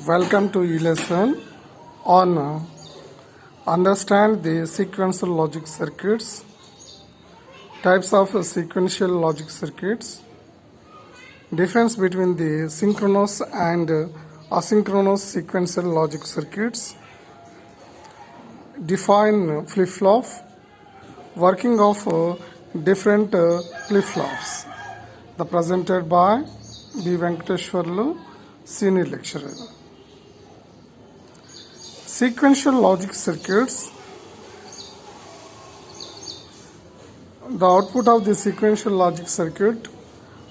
Welcome to e-lesson on understand the sequential logic circuits, types of sequential logic circuits, difference between the synchronous and asynchronous sequential logic circuits, define flip-flop, working of different flip-flops. The presented by B. Venkateshwarlu, Senior Lecturer. Sequential logic circuits. The output of the sequential logic circuit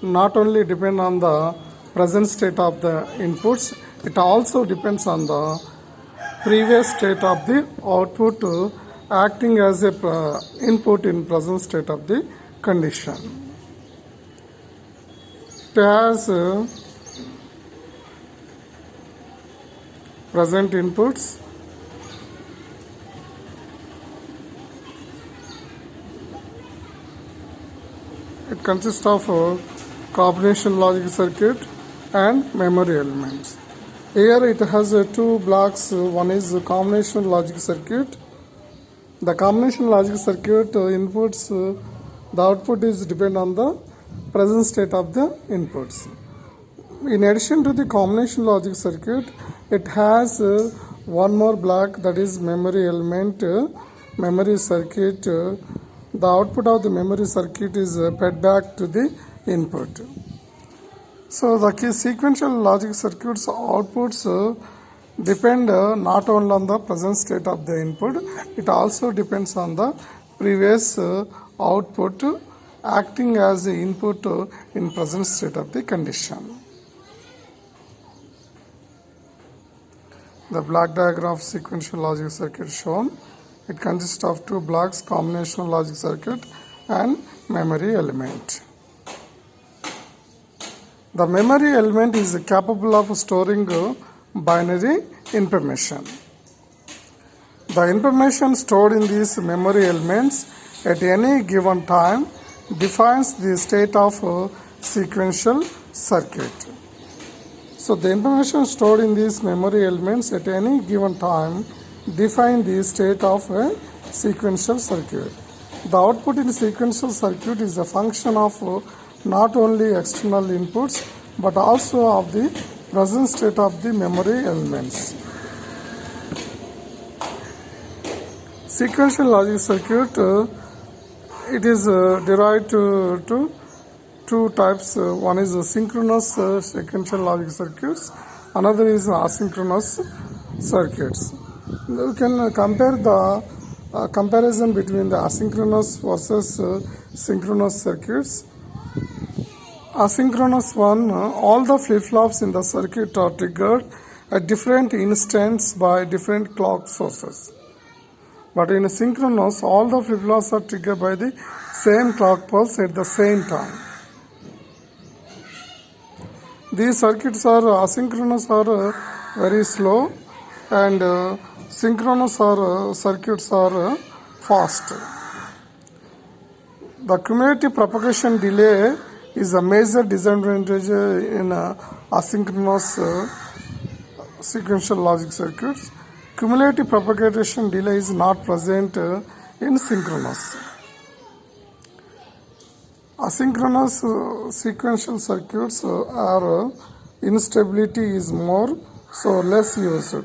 not only depend on the present state of the inputs, it also depends on the previous state of the output acting as a input in present state of the condition. It has present inputs, it consists of a combination logic circuit and memory elements. Here it has two blocks. One is a combination logic circuit. The combination logic circuit inputs, the output is depend on the present state of the inputs. In addition to the combination logic circuit, it has one more block, that is memory element, memory circuit. The output of the memory circuit is fed back to the input. So the key sequential logic circuits outputs depend not only on the present state of the input, it also depends on the previous output acting as the input in present state of the condition. The block diagram of sequential logic circuit shown. It consists of two blocks, combinational logic circuit and memory element. The memory element is capable of storing binary information. The information stored in these memory elements at any given time defines the state of a sequential circuit. So the information stored in these memory elements at any given time define the state of a sequential circuit. The output in sequential circuit is a function of not only external inputs but also of the present state of the memory elements. Sequential logic circuit, it is derived to two types. One is synchronous sequential logic circuits, another is asynchronous circuits. You can compare the comparison between the asynchronous versus synchronous circuits. Asynchronous one, all the flip-flops in the circuit are triggered at different instants by different clock sources. But in synchronous, all the flip-flops are triggered by the same clock pulse at the same time. These circuits are asynchronous are very slow, and synchronous circuits are fast. The cumulative propagation delay is a major disadvantage in asynchronous sequential logic circuits. Cumulative propagation delay is not present in synchronous. Asynchronous sequential circuits are instability is more, so less used.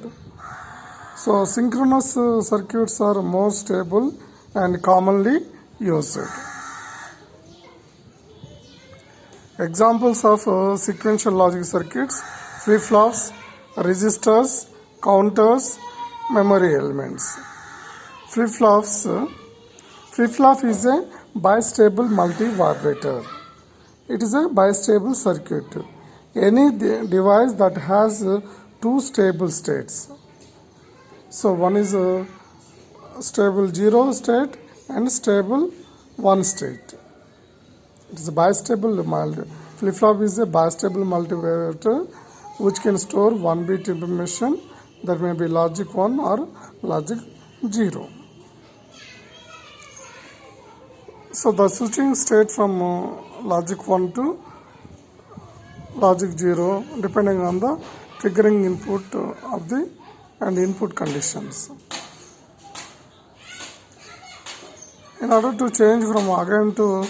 So synchronous circuits are more stable and commonly used. Examples of sequential logic circuits: flip-flops, resistors, counters, memory elements. Flip-flops. Flip-flop is a bistable multi-vibrator. It is a bistable circuit. Any device that has two stable states. So one is a stable 0 state and stable 1 state. It is a bistable flip-flop is a bistable multivibrator which can store 1 bit information, that may be logic 1 or logic 0. So the switching state from logic 1 to logic 0 depending on the triggering input of the and input conditions. In order to change from again to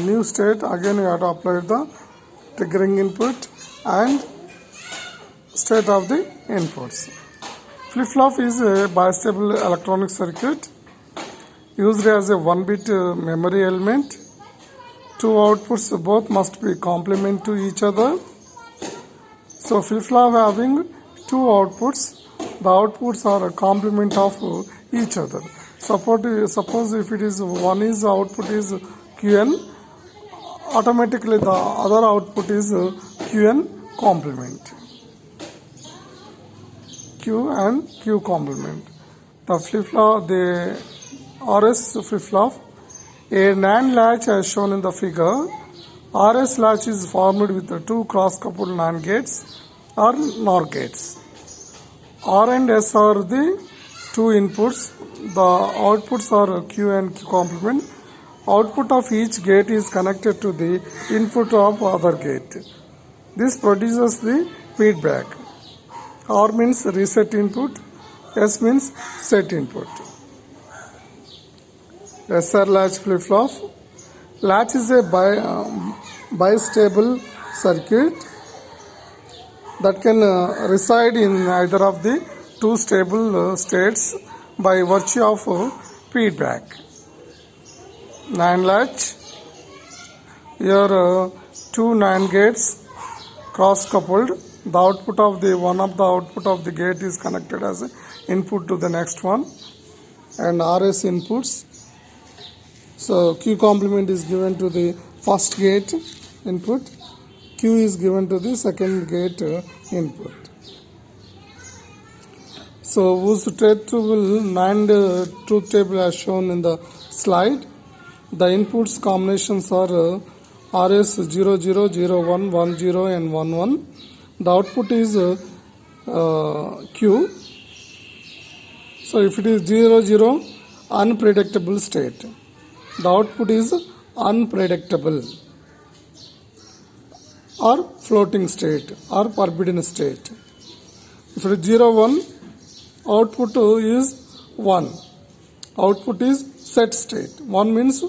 new state, again you have to apply the triggering input and state of the inputs. Flip-flop is a bistable electronic circuit used as a 1-bit memory element. Two outputs both must be complement to each other. So flip-flop having two outputs, the outputs are a complement of each other. Suppose if it is one is output is Qn, automatically the other output is Qn complement. Q and Q complement. The flip-flop, the RS flip-flop, a NAND latch as shown in the figure. RS latch is formed with the two cross-coupled NAND gates or NOR gates. R and S are the two inputs. The outputs are Q and Q complement. Output of each gate is connected to the input of other gate. This produces the feedback. R means reset input, S means set input. SR latch flip-flop. Latch is a bistable circuit that can reside in either of the two stable states by virtue of feedback. NAND latch. Here two NAND gates cross coupled. The output of the one of the output of the gate is connected as an input to the next one, and RS inputs. So Q complement is given to the first gate input, Q is given to the second gate input. So whose truth table NAND truth table as shown in the slide. The inputs combinations are RS 00, 01, 10 and 11. The output is Q. So if it is 00, unpredictable state, the output is unpredictable or floating state or forbidden state. If it is 01, output is 1. Output is set state. 1 means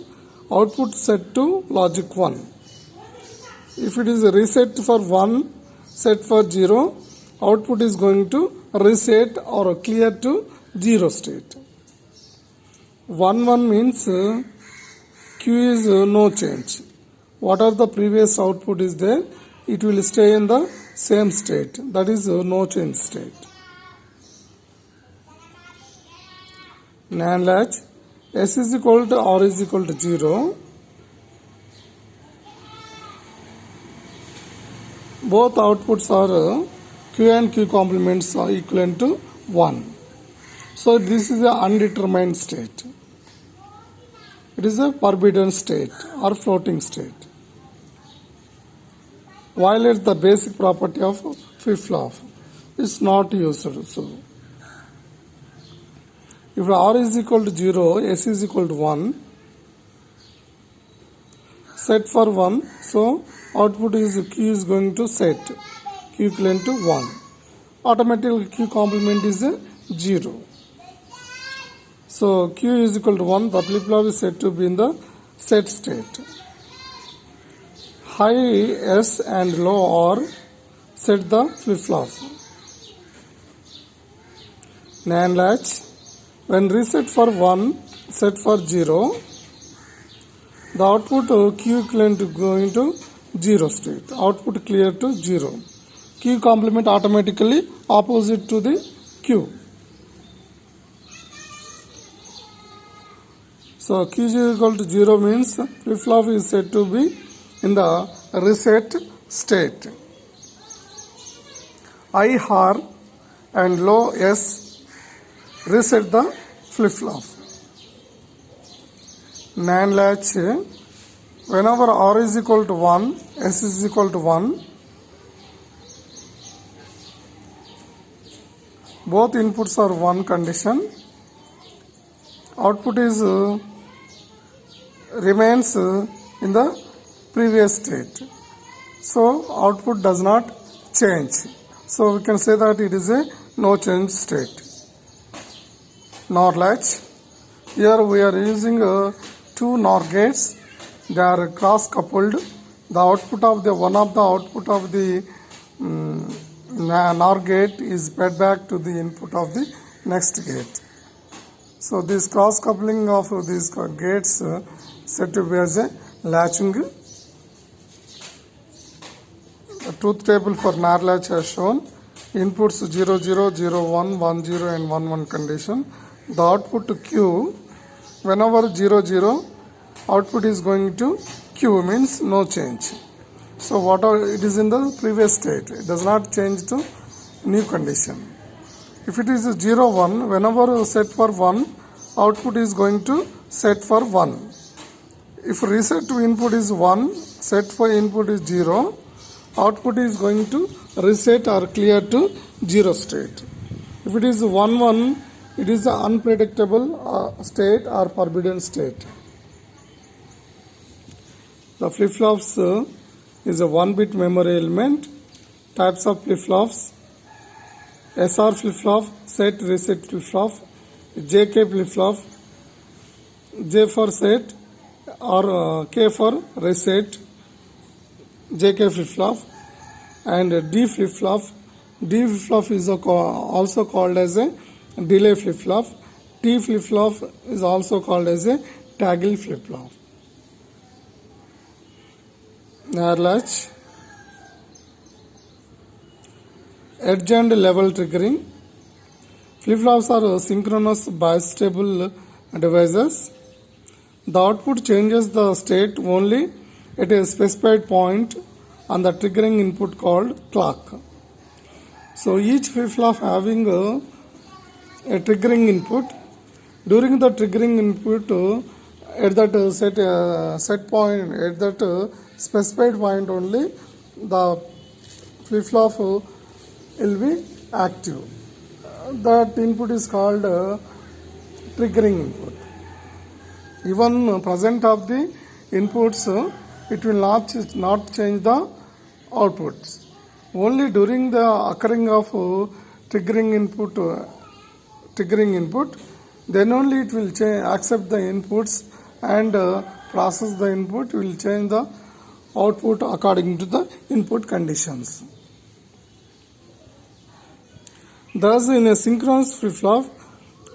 output set to logic 1. If it is a reset for 1, set for 0, output is going to reset or clear to 0 state. 1 means Q is no change. Whatever the previous output is there, it will stay in the same state. That is no change state. NAND latch. S is equal to R is equal to 0. Both outputs are Q and Q complements are equivalent to 1. So this is an undetermined state. It is a forbidden state or floating state. Violates the basic property of flip-flop. It's not used. So if R is equal to 0, S is equal to 1, set for 1, so output is Q is going to set, Q equivalent to 1. Automatically Q complement is 0. So Q is equal to 1, the flip-flop is said to be in the set state. High S and low R set the flip-flop. NAND latch. When reset for 1, set for 0, the output Q equivalent to going to 0 state. Output clear to 0. Q complement automatically opposite to the Q. So Q is equal to 0 means flip-flop is said to be in the reset state. High R and low S reset the flip-flop. NAND latch. Whenever R is equal to 1, S is equal to 1, both inputs are 1 condition. Output is remains in the previous state. So output does not change. So we can say that it is a no change state. NOR latch. Here we are using two NOR gates. They are cross coupled. The output of the one of the output of the NOR gate is fed back to the input of the next gate. So this cross coupling of these gates said to be as a latching. The truth table for NOR latch has shown inputs 0, 0, 0, 1, 1, 0 and 1, 1 condition. The output to Q, whenever 0, 0, output is going to Q, means no change. So whatever it is in the previous state, it does not change to new condition. If it is 0, 1, whenever set for 1, output is going to set for 1. If reset to input is 1, set for input is 0, output is going to reset or clear to 0 state. If it is 1, 1, it is an unpredictable state or forbidden state. The flip-flops is a 1-bit memory element. Types of flip-flops: SR flip-flop, set reset flip-flop, JK flip-flop, J for set or K for reset, JK flip-flop, and D flip-flop. D flip-flop is also called as a delay flip-flop. T flip-flop is also called as a toggle flip-flop. NOR latch. Edge and level triggering. Flip-flops are synchronous bistable devices. The output changes the state only at a specified point on the triggering input called clock. So each flip-flop having a triggering input. During the triggering input, at that set point, at that specified point only, the flip-flop will be active. That input is called triggering input. Even present of the inputs, it will not change the outputs. Only during the occurring of triggering input, then only it will accept the inputs and process the input, will change the output according to the input conditions. Thus, in a synchronous flip-flop,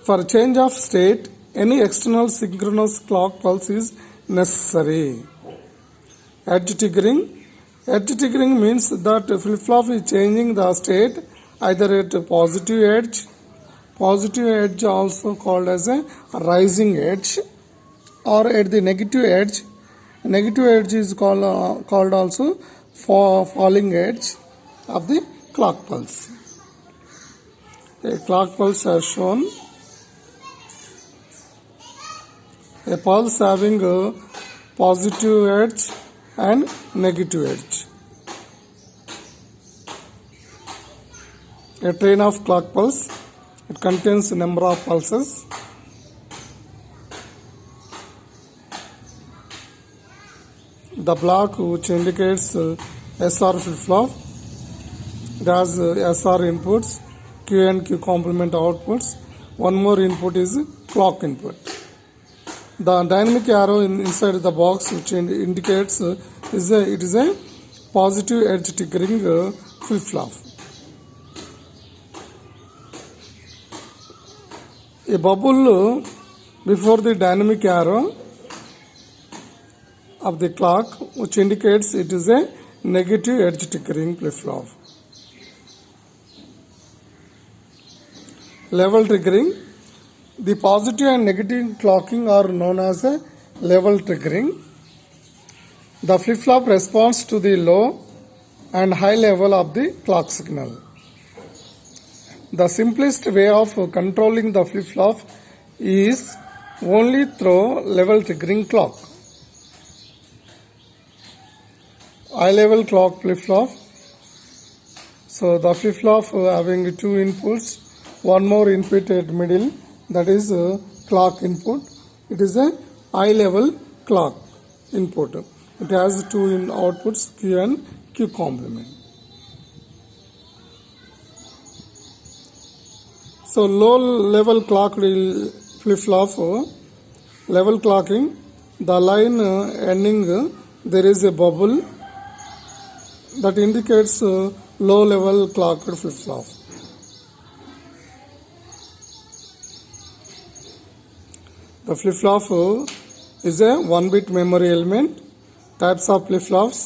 for change of state, any external synchronous clock pulse is necessary. Edge triggering. Edge triggering means that flip-flop is changing the state either at a positive edge also called as a rising edge, or at the negative edge. Negative edge is called also falling edge of the clock pulse. A clock pulse as shown. A pulse having a positive edge and negative edge. A train of clock pulse. It contains a number of pulses. The block which indicates SR flip-flop, it has SR inputs, Q and Q complement outputs. One more input is clock input. The dynamic arrow inside the box which indicates it is a positive edge triggering flip-flop. A bubble before the dynamic arrow of the clock which indicates it is a negative edge triggering flip-flop. Level triggering. The positive and negative clocking are known as a level triggering. The flip-flop responds to the low and high level of the clock signal. The simplest way of controlling the flip-flop is only through level triggering clock. High level clock flip-flop. So the flip-flop having two inputs, one more input at middle, that is clock input. It is a high level clock input. It has two outputs, Q and Q complement. So low level clock flip-flop, level clocking, the line ending there is a bubble that indicates low level clocked flip-flop. The flip-flop is a 1-bit memory element. Types of flip-flops: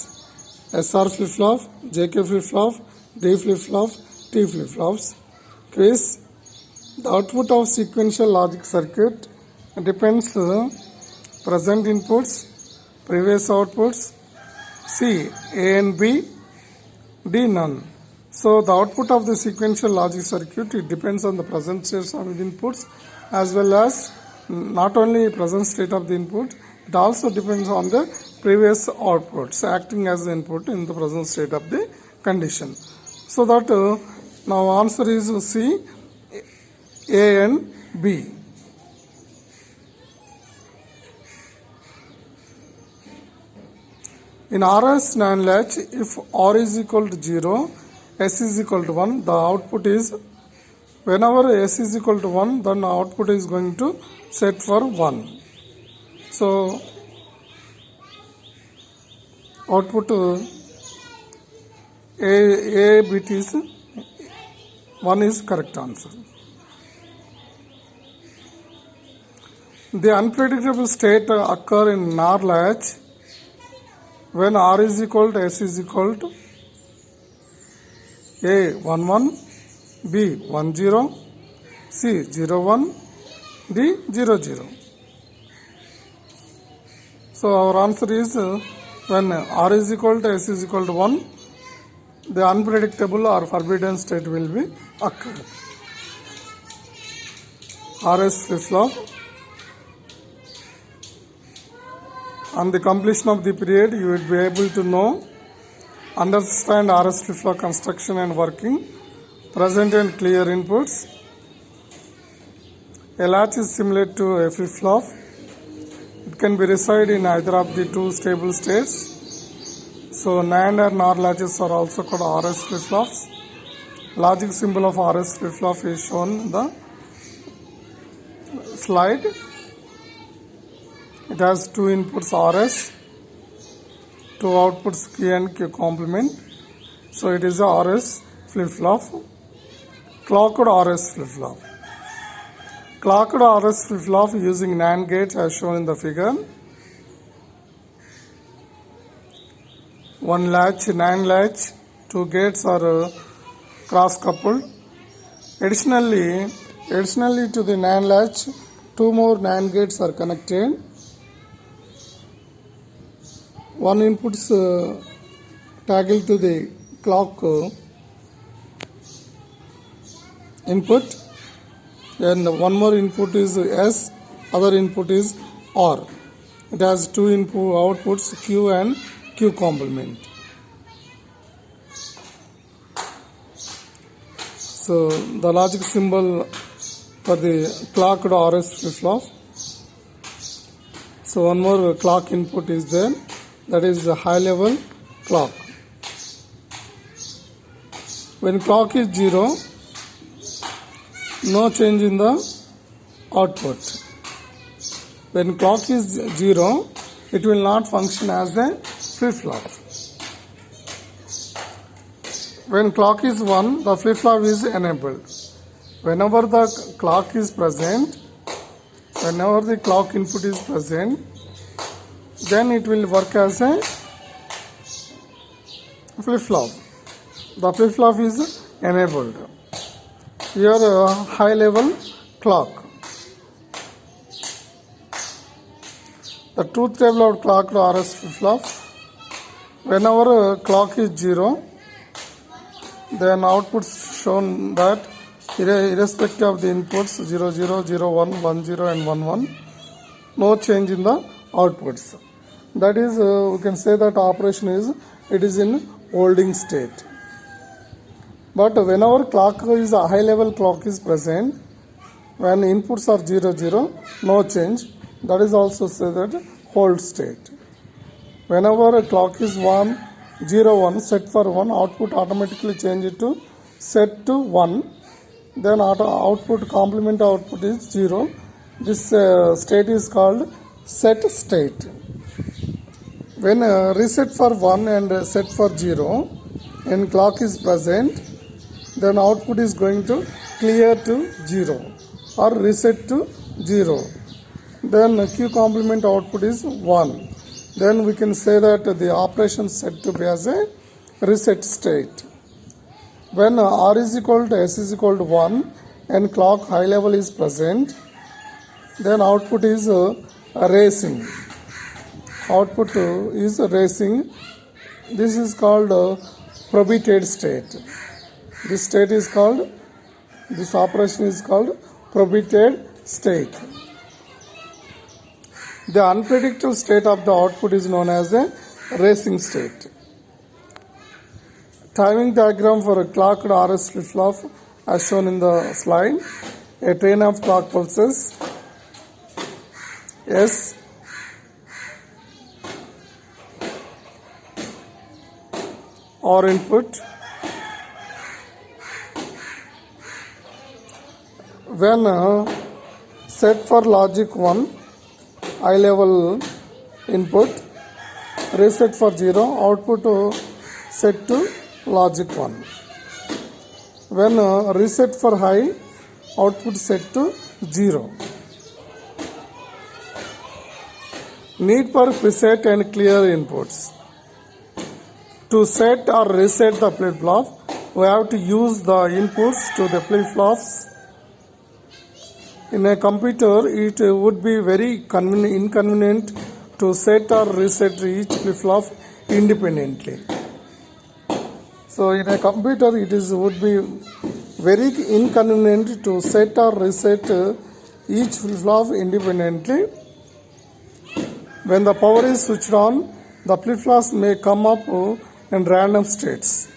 SR flip-flop, JK flip-flop, D flip-flop, T flip-flops. Quiz: the output of sequential logic circuit depends present inputs, previous outputs, C, A and B, D, none. So the output of the sequential logic circuit, it depends on the present states of the inputs, as well as not only present state of the input, it also depends on the previous outputs acting as the input in the present state of the condition. So that now answer is C, A and B. In RS NAND latch, if R is equal to 0, S is equal to 1, the output is, whenever S is equal to 1, then output is going to set for 1. So output A bit is 1 is correct answer. The unpredictable state occur in NOR latch when R is equal to S is equal to A 1 1, B 1 0, C 0 1, D 0 0. So our answer is when R is equal to S is equal to 1, the unpredictable or forbidden state will be occur. RS flip-flop. On the completion of the period, you will be able to understand RS flip-flop construction and working, present and clear inputs. A latch is similar to a flip-flop. It can be reside in either of the two stable states. So NAND or NOR latches are also called RS flip-flops. Logic symbol of RS flip-flop is shown in the slide. It has two inputs RS, two outputs Q and Q complement. So it is a RS flip-flop. Clocked RS flip-flop. Clocked RS flip-flop using NAND gates as shown in the figure. One latch, NAND latch, two gates are cross-coupled. Additionally to the NAND latch, two more NAND gates are connected. One input is toggle to the clock input, and one more input is S, other input is R. It has two input outputs Q and Q complement. So the logic symbol for the clocked RS flip-flop. So one more clock input is there, that is the high level clock. When clock is 0, no change in the output. When clock is 0, it will not function as a flip-flop. When clock is 1, the flip-flop is enabled. Whenever the clock is present, whenever the clock input is present, then it will work as a flip-flop. The flip-flop is enabled. Here a high level clock. The truth table of clocked RS flip-flop. Whenever clock is 0, then outputs shown that irrespective of the inputs 0 0, 0 1, 1 0 and 1 1, no change in the outputs. That is, we can say that operation is in holding state. But whenever clock is a high level clock is present, when inputs are 0 0, no change, that is also say that hold state. Whenever a clock is 1 0 1, set for 1, output automatically change it to set to 1. then output complement output is 0. This state is called set state. When reset for 1 and set for 0 and clock is present, then output is going to clear to 0 or reset to 0. Then Q complement output is 1. Then we can say that the operation is set to be as a reset state. When R is equal to S is equal to 1 and clock high level is present, then output is racing. Output is racing. This is called prohibited state. This state is called, this operation is called prohibited state. The unpredictable state of the output is known as a racing state. Timing diagram for a clocked RS flip-flop as shown in the slide. A train of clock pulses S or input. When set for logic 1, high level input, reset for 0, output set to logic 1. When reset for high, output set to 0. Need for preset and clear inputs. To set or reset the flip-flop, we have to use the inputs to the flip-flops. In a computer, it would be very inconvenient to set or reset each flip-flop independently. So in a computer, would be very inconvenient to set or reset each flip-flop independently. When the power is switched on, the flip-flops may come up in random states.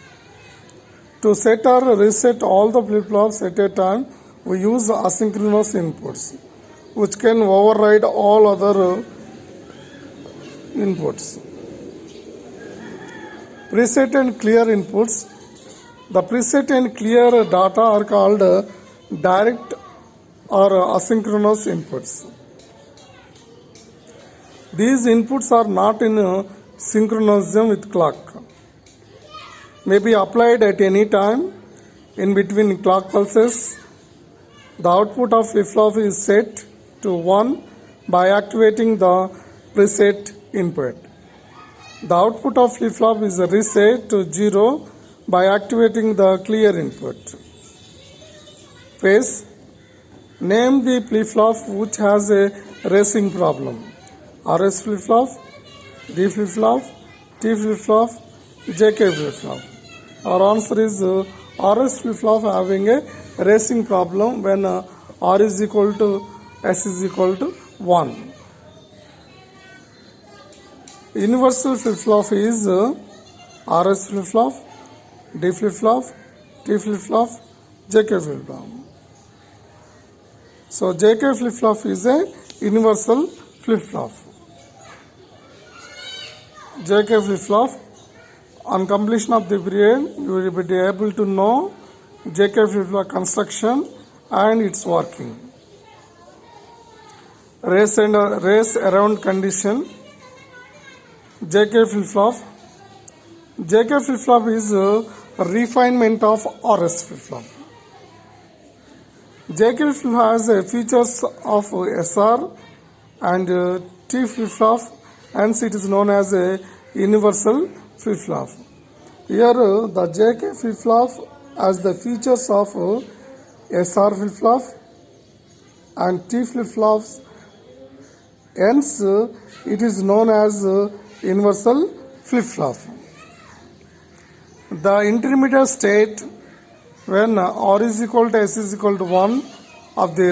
To set or reset all the flip-flops at a time, we use asynchronous inputs, which can override all other inputs. Preset and clear inputs. The preset and clear data are called direct or asynchronous inputs. These inputs are not in synchronism with clock. May be applied at any time in between clock pulses. The output of flip-flop is set to 1 by activating the preset input. The output of flip-flop is reset to 0 by activating the clear input. Phase. Name the flip-flop which has a racing problem. RS flip-flop, D flip-flop, T flip-flop, JK flip-flop. Our answer is RS flip-flop having a racing problem when R is equal to S is equal to 1. Universal flip-flop is RS flip-flop, D flip-flop, T flip-flop, JK flip-flop. So JK flip-flop is a universal flip-flop. JK flip-flop, on completion of the period, you will be able to know JK flip-flop construction and its working. Race around condition. JK flip-flop. JK flip-flop is a refinement of RS flip-flop. JK flip-flop has features of SR and T flip-flop, hence it is known as a universal flip-flop. Here the JK flip-flop has the features of SR flip-flop and T flip-flops, hence it is known as universal flip-flop. The intermediate state when R is equal to S is equal to 1 of the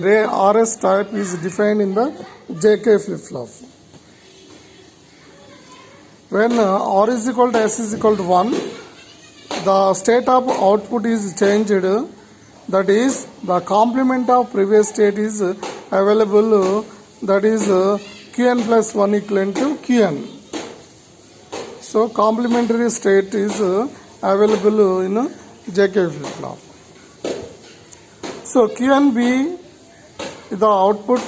RS type is defined in the JK flip-flop. When R is equal to S is equal to 1, the state of output is changed, that is the complement of previous state is available, that is Qn plus 1 equivalent to Qn. So complementary state is available in JK flip-flop. So Q and B, the output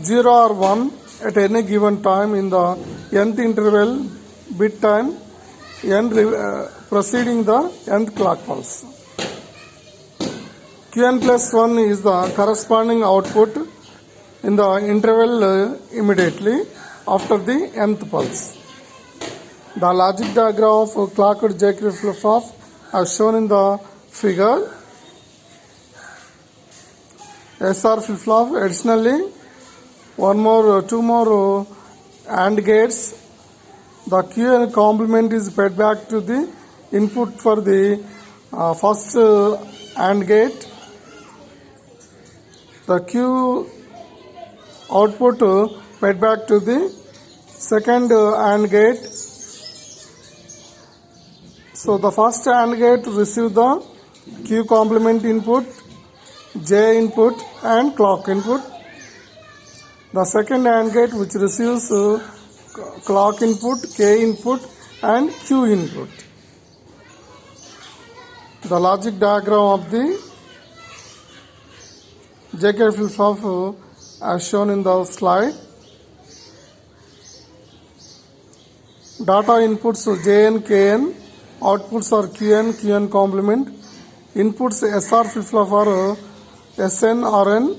0 or 1 at any given time in the nth interval bit time preceding the nth clock pulse. Qn plus 1 is the corresponding output in the interval immediately after the nth pulse. The logic diagram of clocked J-K flip-flop as shown in the figure. SR flip-flop. Additionally, two more AND gates. The Q complement is fed back to the input for the first AND gate. The Q output fed back to the second AND gate. So the first AND gate receives the Q complement input, J input and clock input. The second AND gate which receives clock input, K input and Q input. The logic diagram of the J-K flip-flop as shown in the slide. Data inputs Jn, Kn, outputs are Qn, Qn complement. Inputs SR flip-flop are Sn, Rn.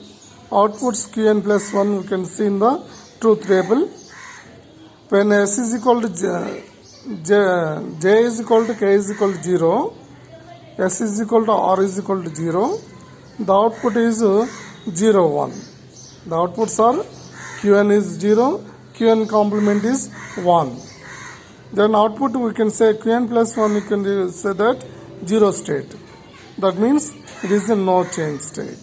Outputs Qn plus 1 we can see in the truth table. When S is equal to J is equal to K is equal to 0, S is equal to R is equal to 0, the output is 0, 1. The outputs are Qn is 0, Qn complement is 1. Then output we can say Qn plus 1, we can say that 0 state. That means it is a no change state.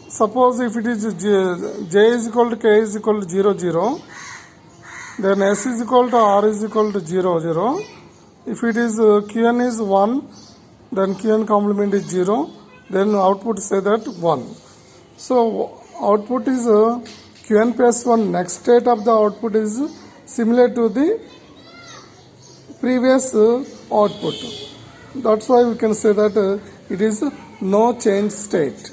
Suppose if it is J is equal to K is equal to 0, 0, then S is equal to R is equal to 0, 0. If it is Qn is 1, then Qn complement is 0, then output say that 1. So output is Qn plus 1. Next state of the output is similar to the previous output. That's why we can say that it is no change state.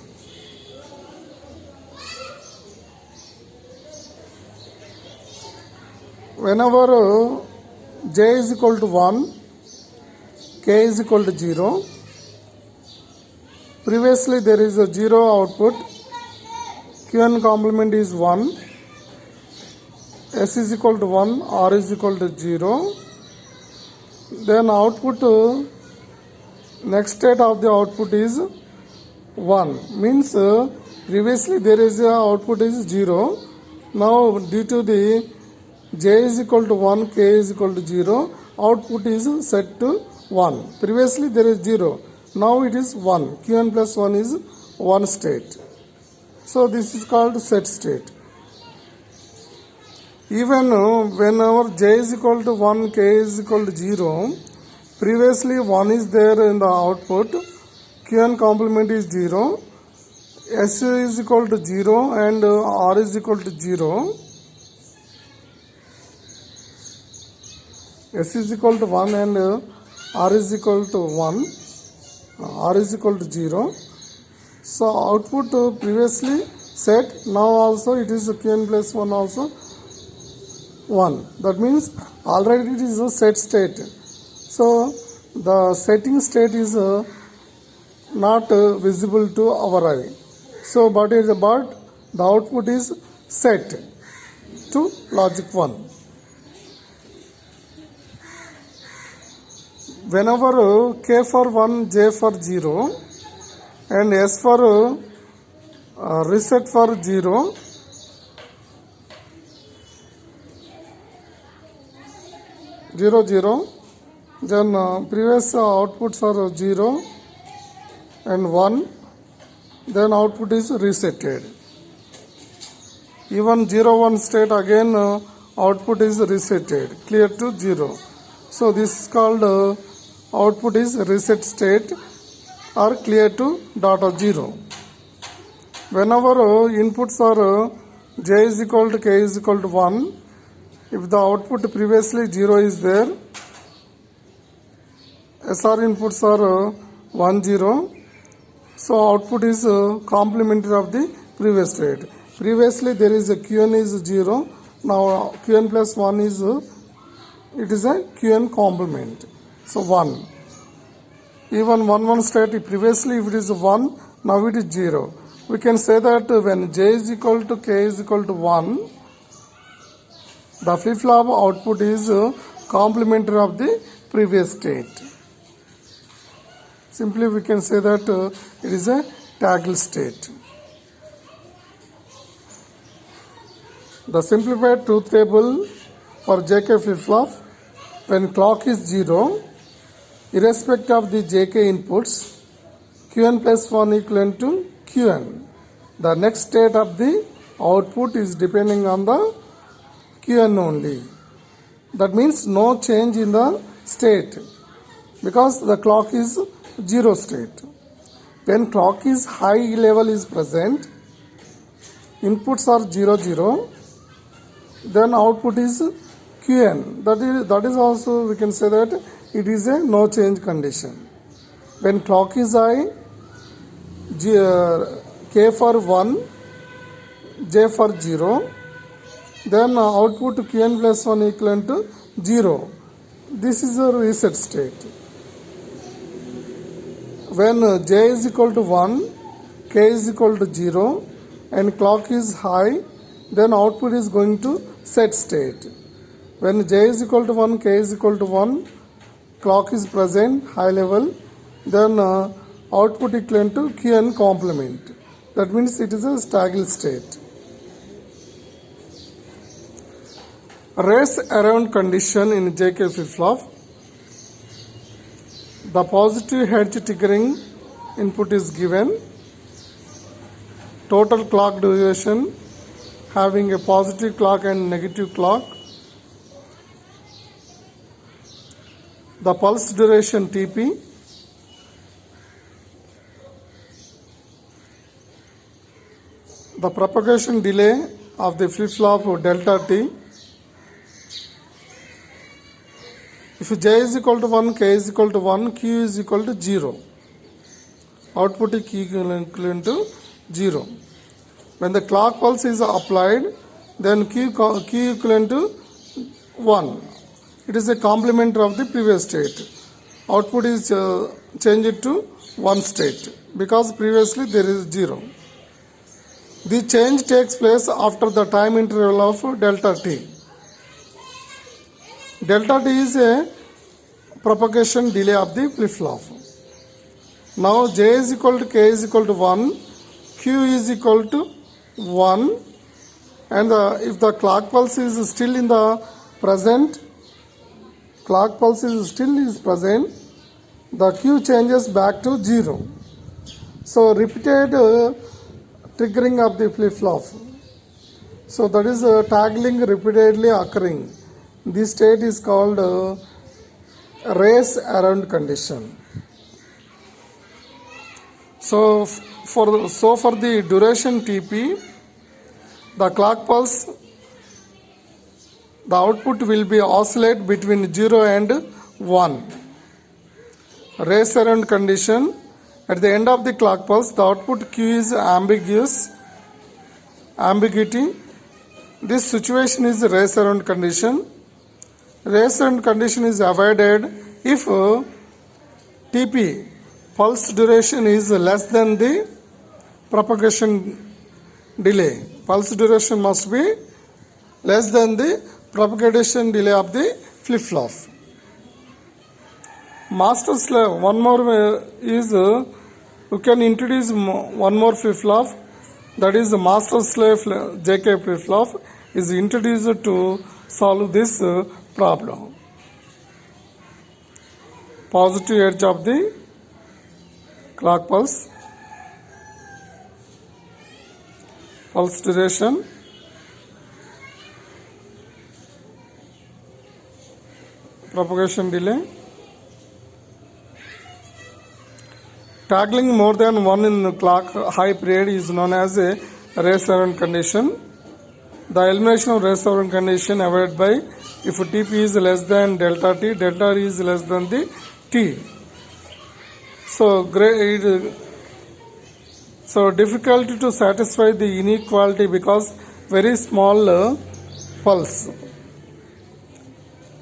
Whenever J is equal to 1, K is equal to 0, previously there is a 0 output, Qn complement is 1, S is equal to 1, R is equal to 0, then output, next state of the output is 1, means previously there is a output is 0, now due to the J is equal to 1, K is equal to 0, output is set to 1. Previously there is 0, now it is 1. Qn plus 1 is 1 state. So this is called set state. Even whenever J is equal to 1, K is equal to 0, previously 1 is there in the output, Qn complement is 0, S is equal to 0 and R is equal to 0. S is equal to 1 and R is equal to 1, R is equal to 0. So output previously set, now also it is Qn plus 1 also 1. That means already it is a set state. So the setting state is not visible to our eye. So but the output is set to logic 1. Whenever K for 1, J for 0 and S for reset for 0, then previous outputs are 0 and 1, then output is resetted. Even 0, 1 state again output is resetted, clear to 0. So this is called output is reset state or clear to data 0. Whenever inputs are J is equal to K is equal to 1 If the output previously 0 is there, SR inputs are 1 0, so output is complementary of the previous state. Previously there is a Qn is 0, now Qn plus 1 is it is a Qn complement, so 1. Even 1 1 state, previously if it is 1, now it is 0. We can say that when j is equal to k is equal to 1, the flip-flop output is complementary of the previous state. Simply we can say that it is a toggle state. The simplified truth table for JK flip-flop: when clock is 0, irrespective of the JK inputs, Qn plus 1 equivalent to Qn. The next state of the output is depending on the Qn only. That means no change in the state because the clock is 0 state. When clock is high level is present, inputs are 0 0, then output is Qn. That is also we can say that it is a no change condition. When clock is high, k for 1, j for 0, then output Qn plus 1 equivalent to 0. This is a reset state. When j is equal to 1, k is equal to 0 and clock is high, then output is going to set state. When j is equal to 1, k is equal to 1, clock is present, high level, then output equivalent to Qn complement. That means it is a staggered state. Race around condition in JK flip-flop. The positive edge triggering input is given. Total clock duration having a positive clock and negative clock. The pulse duration Tp. The propagation delay of the flip-flop delta t. If j is equal to 1, k is equal to 1, q is equal to 0. Output is equivalent to 0. When the clock pulse is applied, then q equivalent to 1. It is a complement of the previous state. Output is changed to 1 state because previously there is 0. The change takes place after the time interval of delta t. Delta t is a propagation delay of the flip-flop. Now j is equal to k is equal to 1, q is equal to 1, and if the clock pulse is still in the present, the q changes back to 0. So repeated triggering of the flip-flop. So that is toggling repeatedly occurring. This state is called race around condition. So for the duration Tp, the clock pulse, the output will be oscillate between 0 and 1. Race around condition. At the end of the clock pulse, the output Q is ambiguity. This situation is the race around condition. Race around condition is avoided if Tp, pulse duration, is less than the propagation delay. Pulse duration must be less than the propagation delay of the flip-flop. Master slave, one more is you can introduce one more flip-flop, that is the master slave JK flip-flop is introduced to solve this problem. Positive edge of the clock pulse, pulse duration, propagation delay. Toggling more than one in the clock high period is known as a race around condition. The elimination of rest of condition avoided by if Tp is less than delta T, delta T is less than the T. So difficult to satisfy the inequality because very small pulse.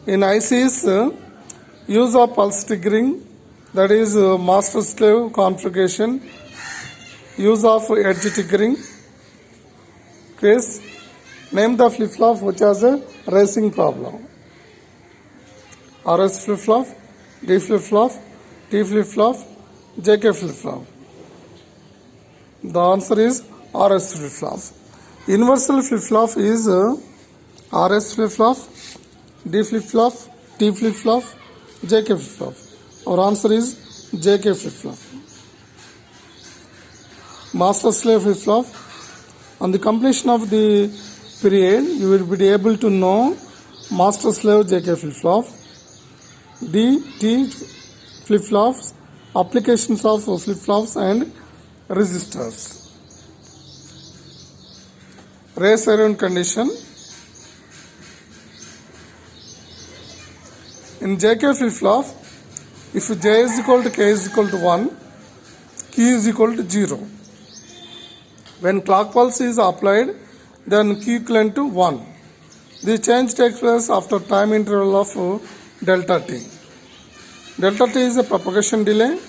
In ICs, use of pulse triggering, that is master-slave configuration, use of edge triggering. Case, name the flip-flop which has a racing problem. RS flip-flop, D flip-flop, T flip-flop, JK flip-flop. The answer is RS flip-flop. Universal flip-flop is RS flip-flop, D flip-flop, T flip-flop, JK flip-flop. Our answer is JK flip-flop. Master-slave flip-flop. On the completion of the period, you will be able to know master-slave JK flip-flop, D, T flip-flops, applications of flip-flops and resistors. Race around condition. In JK flip-flop, if J is equal to K is equal to 1, Q is equal to 0. When clock pulse is applied, then Q equivalent to 1. The change takes place after time interval of delta T. Delta T is a propagation delay.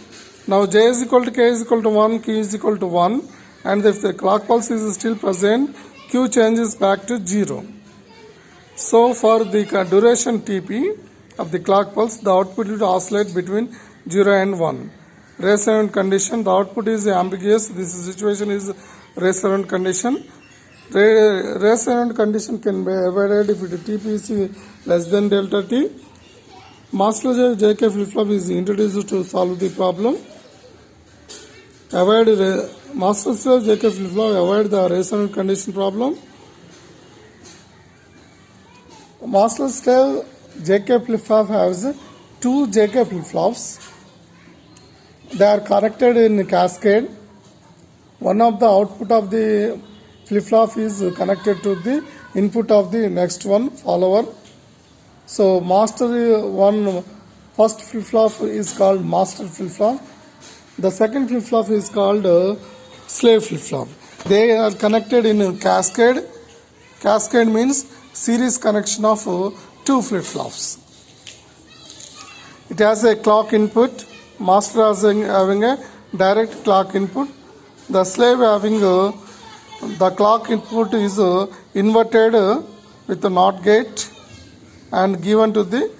Now J is equal to K is equal to 1, Q is equal to 1, and if the clock pulse is still present, Q changes back to 0. So for the duration Tp of the clock pulse, the output will oscillate between 0 and 1. Race around condition, the output is ambiguous. This situation is race around condition. Race around condition can be avoided if Tp is less than delta T. Master JK flip-flop is introduced to solve the problem. Master slave JK flip-flop avoid the race around condition problem. Master slave JK flip-flop has two JK flip-flops. They are connected in cascade. One of the output of the flip-flop is connected to the input of the next one follower. So first flip-flop is called master flip-flop. The second flip-flop is called slave flip-flop. They are connected in cascade. Cascade means series connection of two flip-flops. It has a clock input. Master having a direct clock input. The slave having the clock input is inverted with a NOT gate and given to the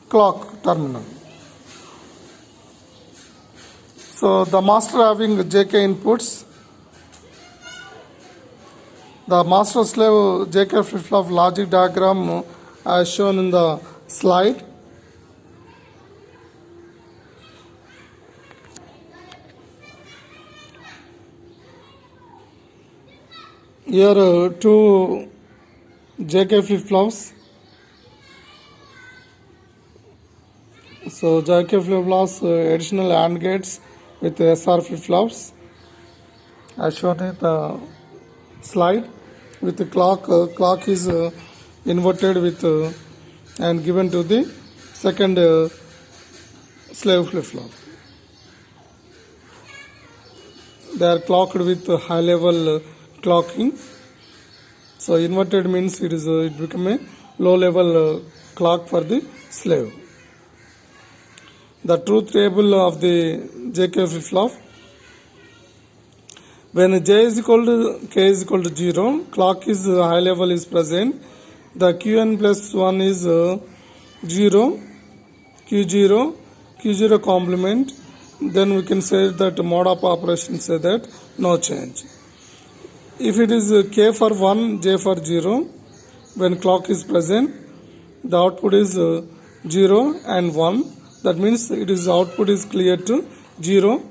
clock terminal. So the master having JK inputs. The master slave JK flip-flop logic diagram as shown in the slide. Here two JK flip-flops. So JK flip-flops additional AND gates with SR flip-flops as shown in the slide with the clock. Clock is inverted with and given to the second slave flip-flop. They are clocked with high level clocking. So inverted means it become a low level clock for the slave. The truth table of the JK flip-flop. When J is equal to K is equal to 0, clock is high level is present. The Qn plus 1 is 0, Q0 complement. Then we can say that mode of operation say that no change. If it is K for 1, J for 0, when clock is present, the output is 0 and 1. That means it is output is clear to 0,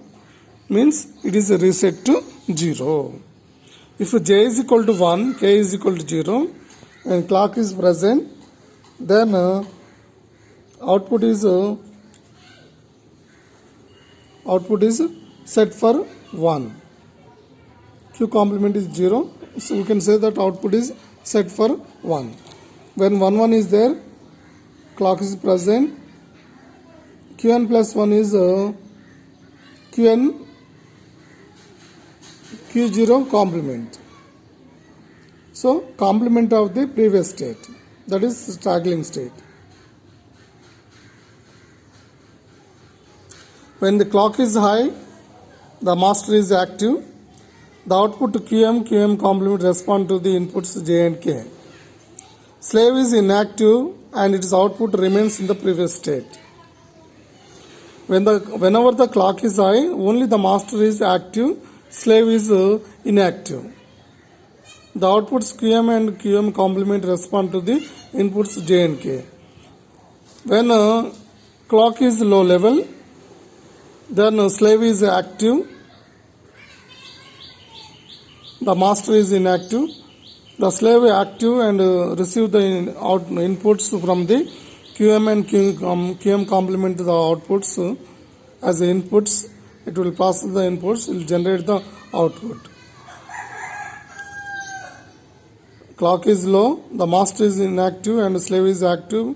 means it is reset to 0. If J is equal to 1, K is equal to 0, and clock is present, then output is set for 1. Q complement is 0, so we can say that output is set for 1. When 1 1 is there, clock is present. Qn plus 1 is Qn Q0 complement. So complement of the previous state, that is straggling state. When the clock is high, the master is active. The output QM complement respond to the inputs J and K. Slave is inactive and its output remains in the previous state. Whenever the clock is high, only the master is active, slave is inactive. The outputs QM and QM complement respond to the inputs J and K. When clock is low level, then slave is active, the master is inactive. The slave is active and receive the inputs from the QM and QM complement the outputs as the inputs. It will process the inputs, it will generate the output. Clock is low, the master is inactive and slave is active,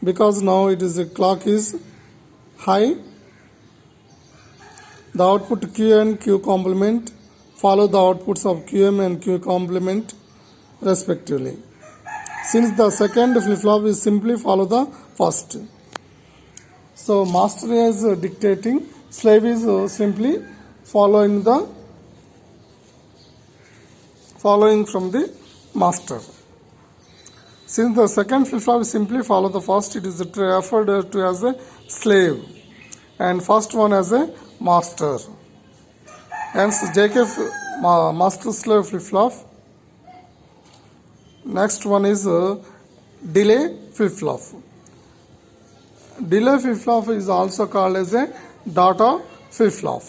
because now it is the clock is high. The output Q and Q complement follow the outputs of QM and Q complement respectively. Since the second flip-flop is simply follow the first. So master is dictating, slave is simply following from the master. Since the second flip-flop simply follow the first, it is referred to as a slave and first one as a master. Hence JK master slave flip-flop. Next one is delay flip-flop. Delay flip-flop is also called as a data flip-flop.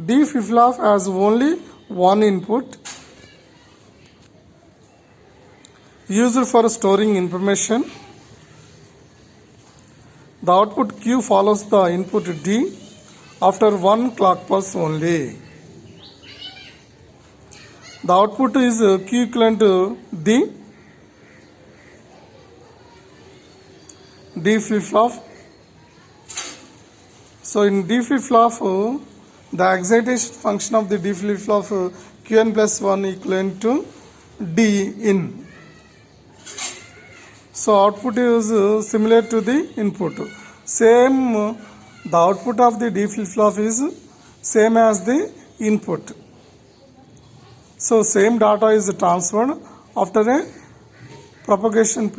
D flip-flop has only one input used for storing information. The output Q follows the input D after one clock pulse only. The output is Q equivalent to D flip-flop. So in D flip-flop, the excitation function of the D flip-flop Qn plus 1 equivalent to D in. So output is similar to the input. Same, the output of the D flip-flop is same as the input. So same data is transferred after a propagation,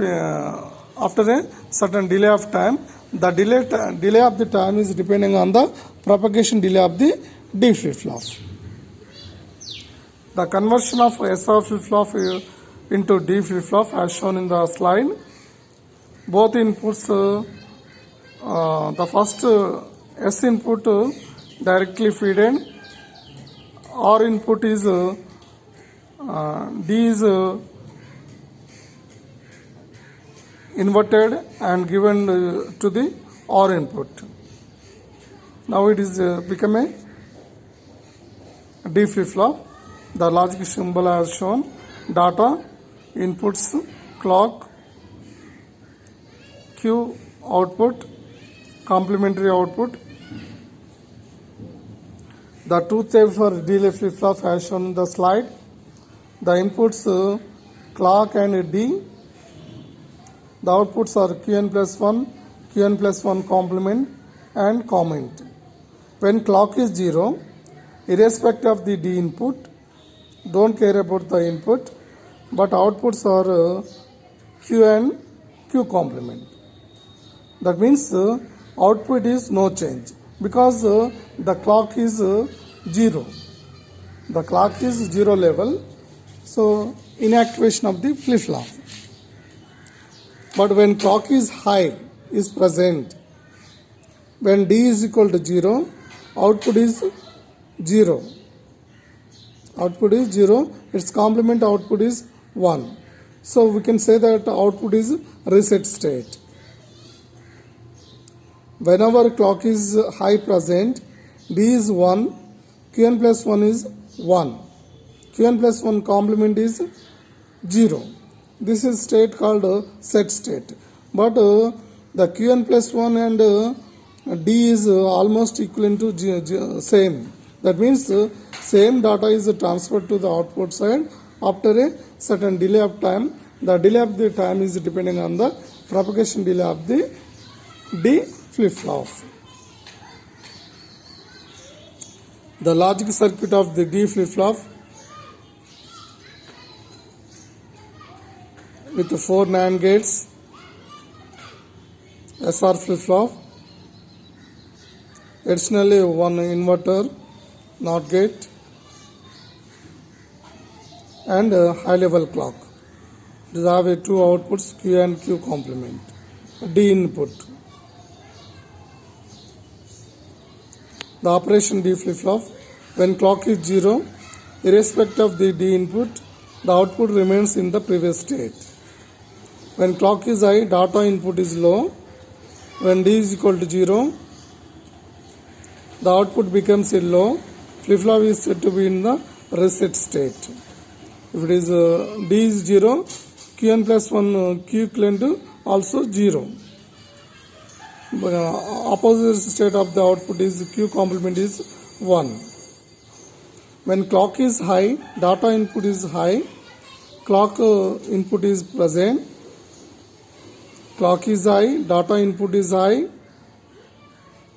after a certain delay of time. The delay of the time is depending on the propagation delay of the D flip-flop. The conversion of SR flip-flop into D flip-flop as shown in the slide. Both inputs, the first S input directly feed in, R input is D is inverted and given to the R input. Now it is become a D flip-flop. The logic symbol as shown: data, inputs, clock, Q output, complementary output. The truth table for delay flip-flop as shown in the slide. The inputs clock and D. The outputs are Qn plus 1, Qn plus 1 complement and comment. When clock is 0, irrespective of the D input, don't care about the input, but outputs are Q and Q complement. That means output is no change because the clock is 0. The clock is 0 level, so inactivation of the flip-flop. But when clock is high is present, when D is equal to 0, output is 0. Output is 0, its complement output is 1. So we can say that output is reset state. Whenever clock is high present, D is 1, Qn plus 1 is 1. Qn plus 1 complement is 0. This is state called set state. But the Qn plus 1 and D is almost equivalent to same. That means same data is transferred to the output side after a certain delay of time. The delay of the time is depending on the propagation delay of the D flip-flop. The logic circuit of the D flip-flop with 4 NAND gates, SR flip-flop, additionally one inverter, NOT gate, and a high level clock. These have two outputs, Q and Q complement. D input. The operation D flip-flop, when clock is 0, irrespective of the D input, the output remains in the previous state. When clock is high, data input is low. When D is equal to 0, the output becomes low. Flip-flop is said to be in the reset state. If it is D is 0, Qn plus 1 Q equivalent also 0. Opposite state of the output is Q complement is 1. When clock is high, data input is high, clock input is present. Clock is high, data input is high,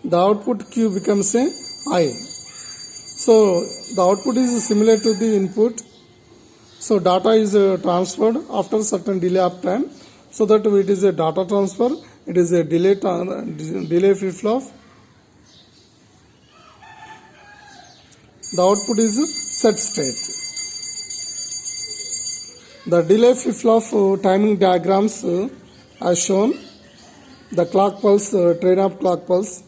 the output Q becomes a high. So the output is similar to the input. So data is transferred after certain delay of time. So that it is a data transfer, it is a delay flip-flop. The output is set state. The delay flip-flop timing diagrams as shown. The clock pulse, train of clock pulse.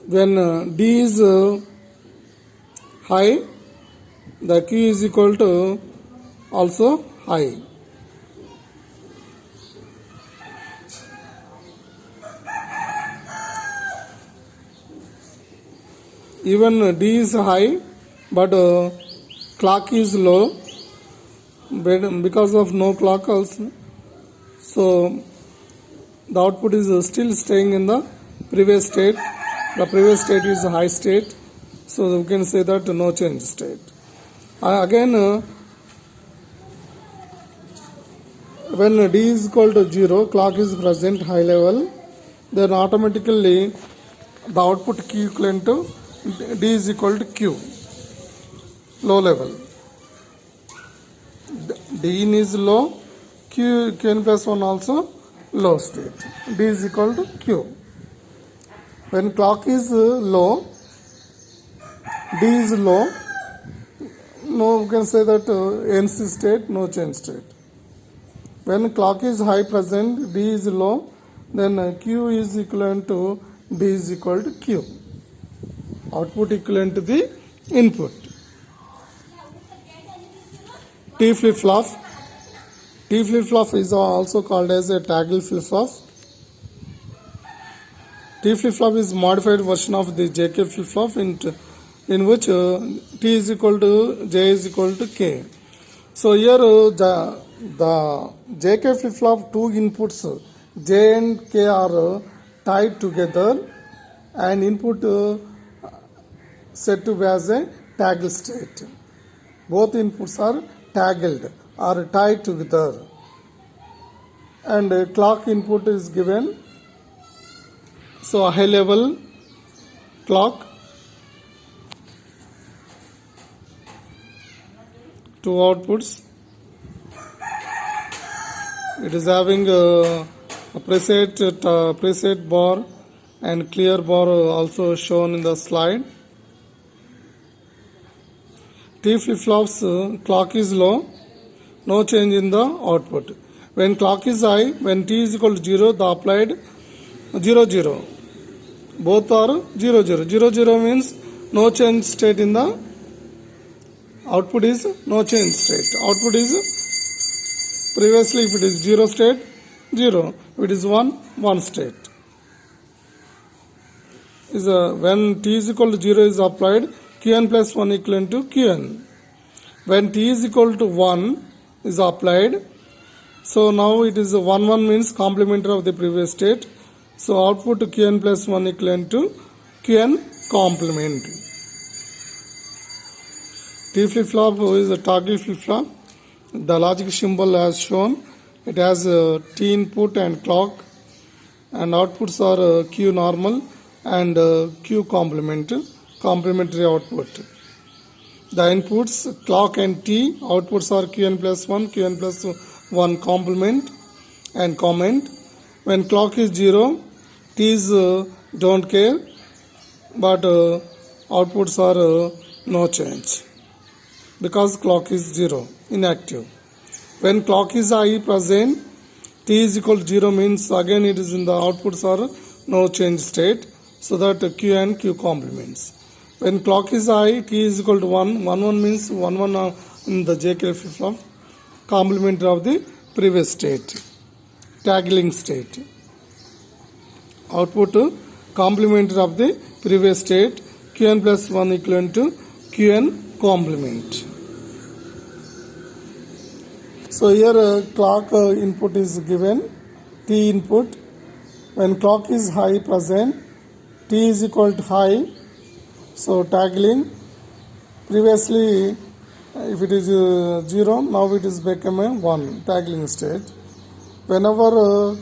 When D is high, the Q is equal to also high. Even D is high, but clock is low because of no clock also. So the output is still staying in the previous state. The previous state is high state. So we can say that no change state. Again, when D is equal to 0, clock is present high level, then automatically the output Q equivalent to D is equal to Q, low level. D in is low, Qn plus 1 also low state. D is equal to Q. When clock is low, D is low, no, we can say that NC state, no change state. When clock is high present, D is low, then Q is equivalent to D is equal to Q. Output equivalent to the input. T flip-flop. T flip-flop is also called as a toggle flip-flop. T flip-flop is modified version of the JK flip-flop in which T is equal to J is equal to K. So here the JK flip-flop two inputs J and K are tied together and input said to be as a toggle state. Both inputs are toggled or tied together and clock input is given. So a high level clock, two outputs. It is having a preset bar and clear bar also shown in the slide. T flip-flops clock is low, no change in the output. When clock is high, when T is equal to 0, the applied 0 0. Both are 0 0. 0 0 means no change state in the output is no change state. Output is previously if it is 0 state, 0. If it is 1, 1 state. When T is equal to 0 is applied, Qn plus 1 equivalent to Qn. When t is equal to 1 is applied, so now it is 1 1 means complementary of the previous state. So output Qn plus 1 equivalent to Qn complement. T flip-flop is a toggle flip-flop. The logic symbol as shown. It has T input and clock, and outputs are Q normal and Q complementary output. The inputs clock and T, outputs are Qn plus 1, Qn plus 1 complement and comment. When clock is 0, T's don't care, but outputs are no change because clock is 0, inactive. When clock is high present, T is equal to 0 means again it is in the outputs are no change state, so that Q and Q complements. When clock is high, T is equal to 1, 1 1 means 1 1 in the JK flip-flop, complementary of the previous state, tagging state. Output complementary of the previous state, Qn plus 1 equivalent to Qn complement. So here clock input is given, T input. When clock is high present, T is equal to high, so tagging. Previously if it is 0, now it is become a 1, tagging state. Whenever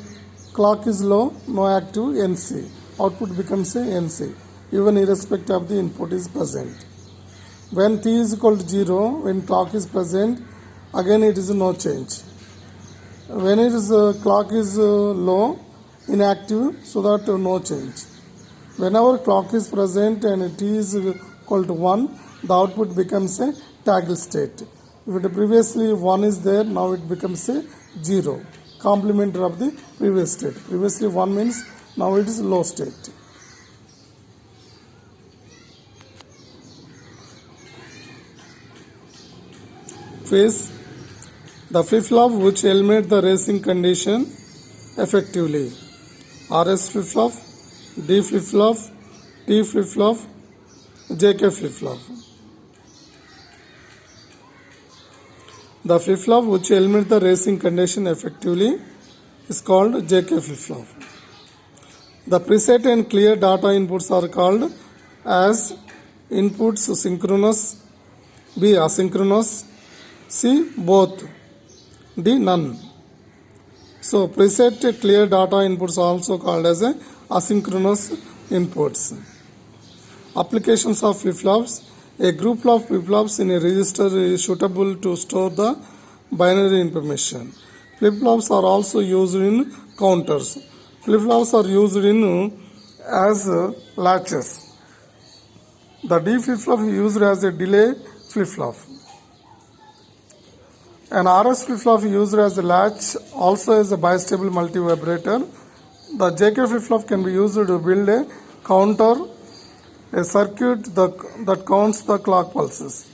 clock is low, no active, NC. Output becomes a NC, even irrespective of the input is present. When T is equal to 0, when clock is present, again it is no change. When it is clock is low, inactive, so that no change. Whenever clock is present and T is equal to 1, the output becomes a toggle state. If it previously 1 is there, now it becomes a 0, complementary of the previous state. Previously 1 means now it is low state. Phase. The flip-flop which eliminate the racing condition effectively. RS flip-flop, D flip-flop, T flip-flop, JK flip-flop. The flip-flop which eliminate the racing condition effectively is called JK flip-flop. The preset and clear data inputs are called as inputs synchronous, B asynchronous, C both, D none. So preset clear data inputs are also called as a asynchronous inputs. Applications of flip-flops. A group of flip-flops in a register is suitable to store the binary information. Flip-flops are also used in counters. Flip-flops are used in as latches. The D flip-flop is used as a delay flip-flop. An RS flip-flop is used as a latch, also as a bistable multi-vibrator. The JK flip-flop can be used to build a counter, a circuit that counts the clock pulses.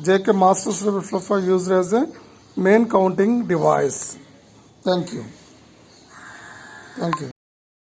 JK master flip-flop is used as a main counting device. Thank you. Thank you.